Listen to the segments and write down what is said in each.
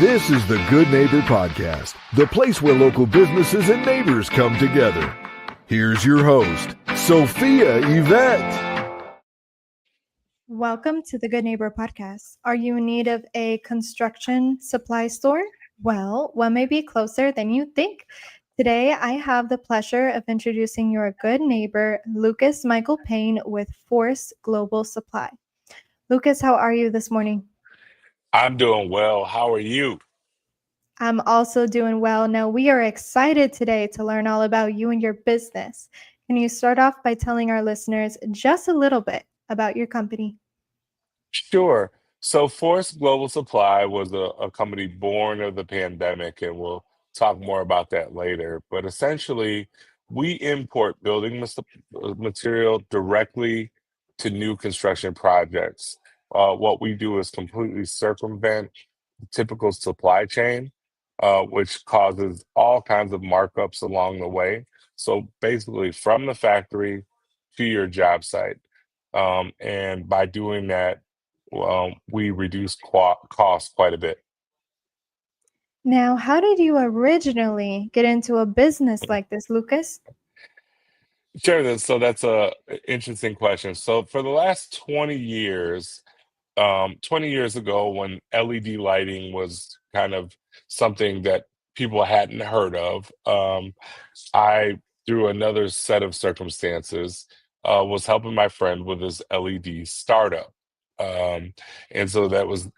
This is the Good Neighbor Podcast, the place where local businesses and neighbors come together. Here's your host, Sophia Yvette. Welcome to the Good Neighbor Podcast. Are you in need of a construction supply store? Well, one may be closer than you think. Today, I have the pleasure of introducing your good neighbor, Lucas Michael Payne with Force Global Supply. Lucas, how are you this morning? I'm doing well. How are you? I'm also doing well. Now, we are excited today to learn all about you and your business. Can you start off by telling our listeners just a little bit about your company? Sure. So Force Global Supply was a company born of the pandemic, and we'll talk more about that later. But essentially, we import material directly to new construction projects. What we do is completely circumvent the typical supply chain, which causes all kinds of markups along the way. So basically, from the factory to your job site. And by doing that, we reduce costs quite a bit. Now, how did you originally get into a business like this, Lucas? Sure. So that's a interesting question. So for the last 20 years, 20 years ago, when LED lighting was kind of something that people hadn't heard of, I, through another set of circumstances, was helping my friend with his LED startup. And so that was,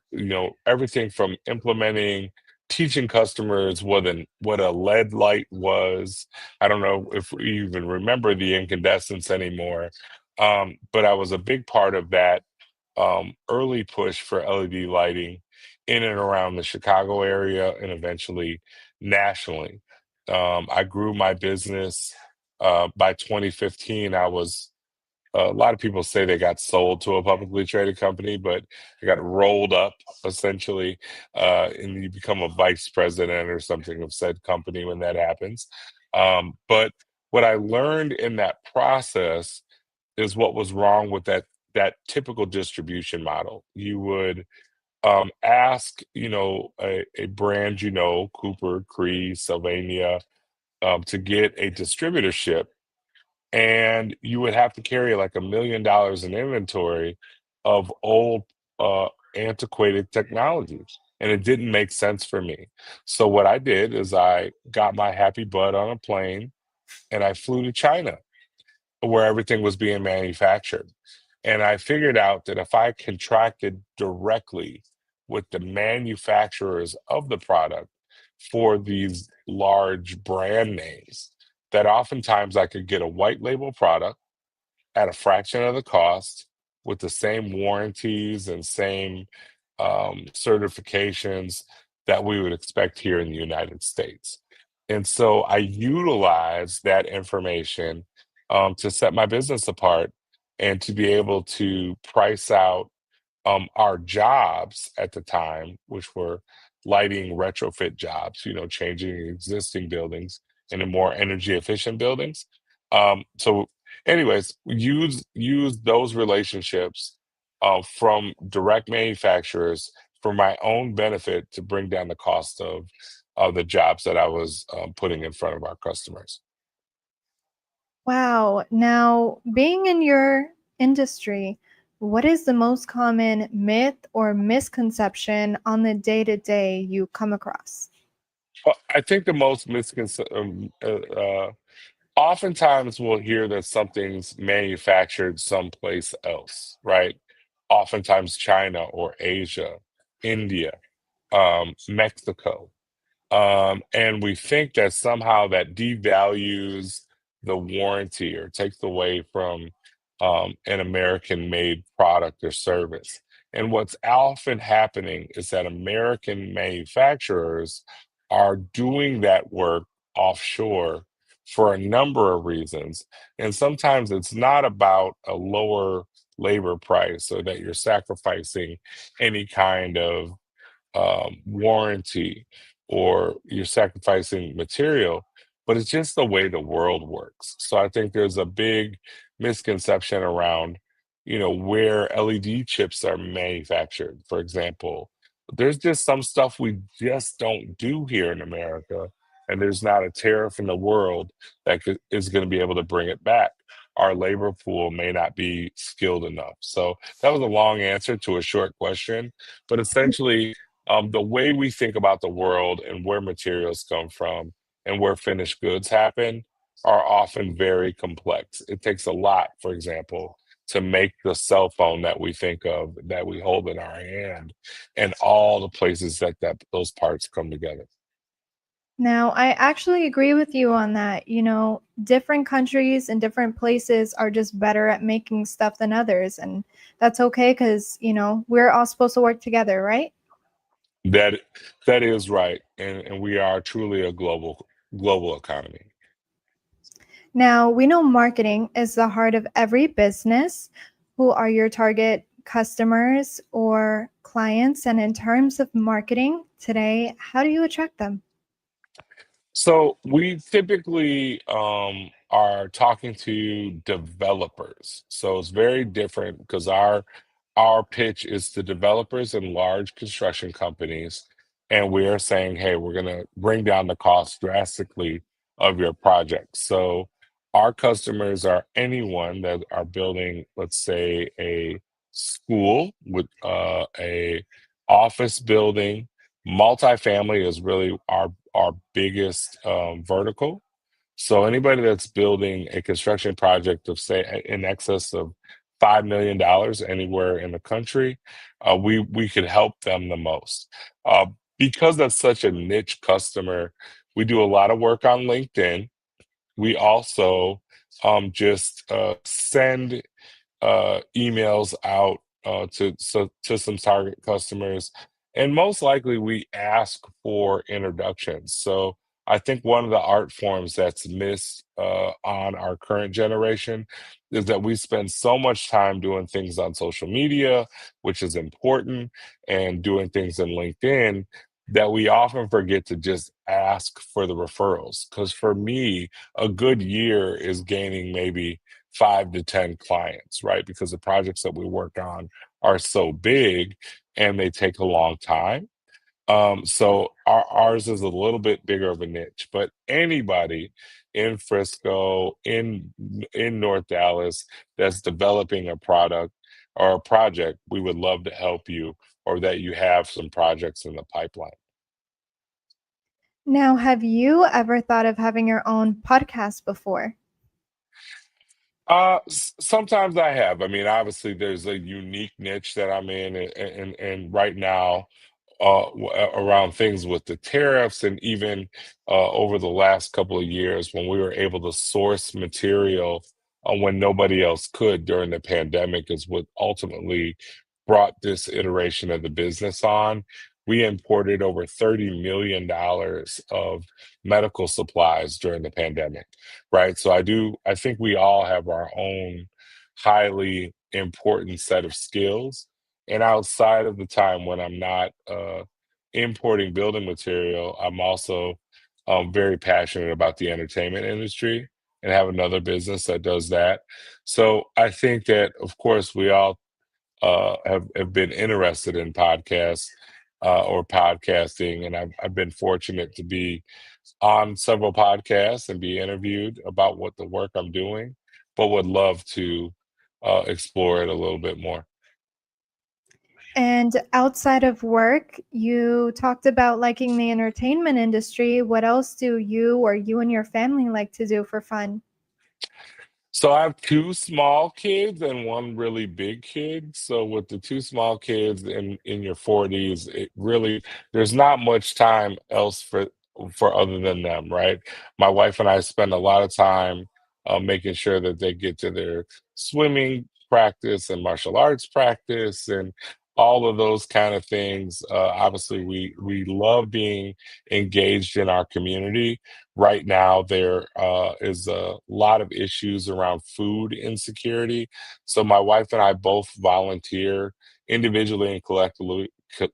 everything from implementing, teaching customers what a LED light was. I don't know if we even remember the incandescents anymore, but I was a big part of that early push for LED lighting in and around the Chicago area and eventually nationally. I grew my business. By 2015, a lot of people say they got sold to a publicly traded company, but I got rolled up essentially, and you become a vice president or something of said company when that happens. But what I learned in that process is what was wrong with that typical distribution model. You would ask, a brand, Cooper, Cree, Sylvania, to get a distributorship, and you would have to carry like $1 million in inventory of old, antiquated technology, and it didn't make sense for me. So what I did is I got my happy butt on a plane and I flew to China, where everything was being manufactured. And I figured out that if I contracted directly with the manufacturers of the product for these large brand names, that oftentimes I could get a white label product at a fraction of the cost with the same warranties and same certifications that we would expect here in the United States. And so I utilize that information to set my business apart and to be able to price out our jobs at the time, which were lighting retrofit jobs, changing existing buildings into more energy efficient buildings. So, anyways, use those relationships from direct manufacturers for my own benefit to bring down the cost of the jobs that I was putting in front of our customers. Wow. Now, being in your industry, what is the most common myth or misconception on the day-to-day you come across? Well, I think the most oftentimes we'll hear that something's manufactured someplace else, right? Oftentimes China or Asia, India, Mexico. And we think that somehow that devalues the warranty or takes away from an American made product or service. And what's often happening is that American manufacturers are doing that work offshore for a number of reasons. And sometimes it's not about a lower labor price or that you're sacrificing any kind of warranty or you're sacrificing material, but it's just the way the world works. So I think there's a big misconception around, where LED chips are manufactured, for example, there's just some stuff we just don't do here in America, and there's not a tariff in the world that is going to be able to bring it back. Our labor pool may not be skilled enough. So that was a long answer to a short question, but essentially, the way we think about the world and where materials come from and where finished goods happen are often very complex. It takes a lot, for example, to make the cell phone that we think of, that we hold in our hand, and all the places that those parts come together. Now, I actually agree with you on that. Different countries and different places are just better at making stuff than others. And that's okay because, we're all supposed to work together, right? That that is right, and we are truly a global economy. Now, we know marketing is the heart of every business. Who are your target customers or clients? And in terms of marketing today, how do you attract them? So we typically are talking to developers. So it's very different because our pitch is to developers and large construction companies, and we are saying, hey, we're going to bring down the cost drastically of your project. So our customers are anyone that are building, let's say, a school with a office building. Multifamily is really our biggest vertical. So anybody that's building a construction project of say in excess of $5 million anywhere in the country, we could help them the most. Because that's such a niche customer, we do a lot of work on LinkedIn. We also just send emails out to some target customers, and most likely we ask for introductions. So I think one of the art forms that's missed on our current generation is that we spend so much time doing things on social media, which is important, and doing things in LinkedIn, that we often forget to just ask for the referrals. Because for me, a good year is gaining maybe 5 to 10 clients, right? Because the projects that we work on are so big and they take a long time. So ours is a little bit bigger of a niche, but anybody in Frisco, in North Dallas, that's developing a product or a project, we would love to help you, or that you have some projects in the pipeline. Now, have you ever thought of having your own podcast before? Sometimes I have. I mean, obviously, there's a unique niche that I'm in, and right now, around things with the tariffs, and even over the last couple of years, when we were able to source material when nobody else could during the pandemic, is what ultimately brought this iteration of the business on. We imported over $30 million of medical supplies during the pandemic, right? So I think we all have our own highly important set of skills. And outside of the time when I'm not importing building material, I'm also very passionate about the entertainment industry and have another business that does that. So I think that, of course, we all have been interested in podcasts or podcasting, and I've been fortunate to be on several podcasts and be interviewed about what the work I'm doing, but would love to explore it a little bit more. And outside of work, you talked about liking the entertainment industry. What else do you or you and your family like to do for fun? So I have two small kids and one really big kid. So with the two small kids in your 40s, it really there's not much time else for other than them, right? My wife and I spend a lot of time making sure that they get to their swimming practice and martial arts practice and all of those kind of things. Obviously, we love being engaged in our community. Right now, there is a lot of issues around food insecurity. So my wife and I both volunteer individually and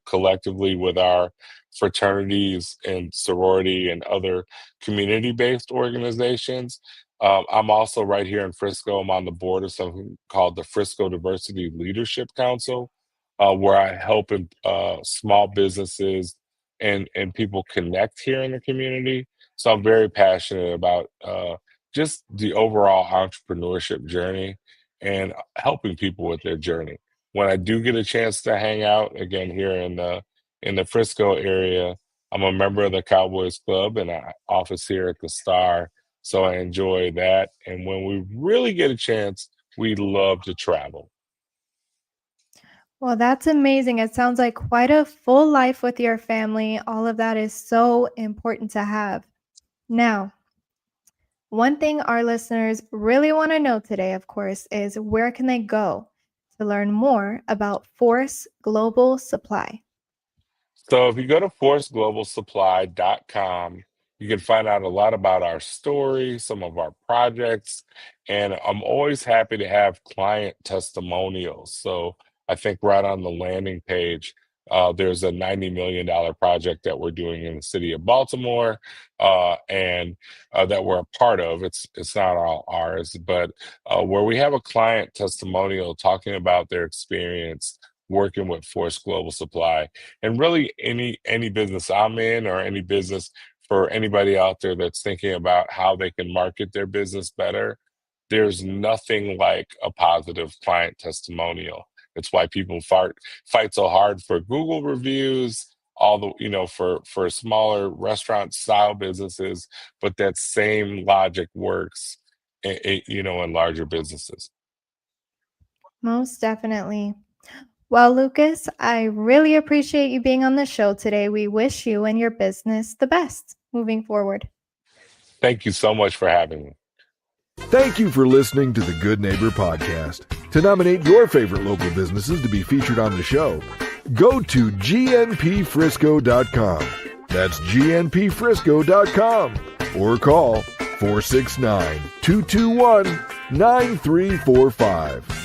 collectively with our fraternities and sorority and other community-based organizations. I'm also right here in Frisco. I'm on the board of something called the Frisco Diversity Leadership Council, where I help small businesses and people connect here in the community. So I'm very passionate about just the overall entrepreneurship journey and helping people with their journey. When I do get a chance to hang out again here in the Frisco area, I'm a member of the Cowboys Club and I office here at the Star. So I enjoy that. And when we really get a chance, we love to travel. Well, that's amazing. It sounds like quite a full life with your family. All of that is so important to have. Now, one thing our listeners really want to know today, of course, is where can they go to learn more about Force Global Supply? So if you go to forceglobalsupply.com, you can find out a lot about our story, some of our projects, and I'm always happy to have client testimonials. So I think right on the landing page, there's a $90 million project that we're doing in the city of Baltimore, and that we're a part of. It's not all ours, but where we have a client testimonial talking about their experience working with Force Global Supply, and really any business I'm in or any business for anybody out there that's thinking about how they can market their business better, there's nothing like a positive client testimonial. It's why people fight so hard for Google reviews, all the for smaller restaurant style businesses, but that same logic works in larger businesses. Most definitely. Well, Lucas, I really appreciate you being on the show today. We wish you and your business the best moving forward. Thank you so much for having me. Thank you for listening to the Good Neighbor Podcast. To nominate your favorite local businesses to be featured on the show, go to gnpfrisco.com. That's gnpfrisco.com or call 469-221-9345.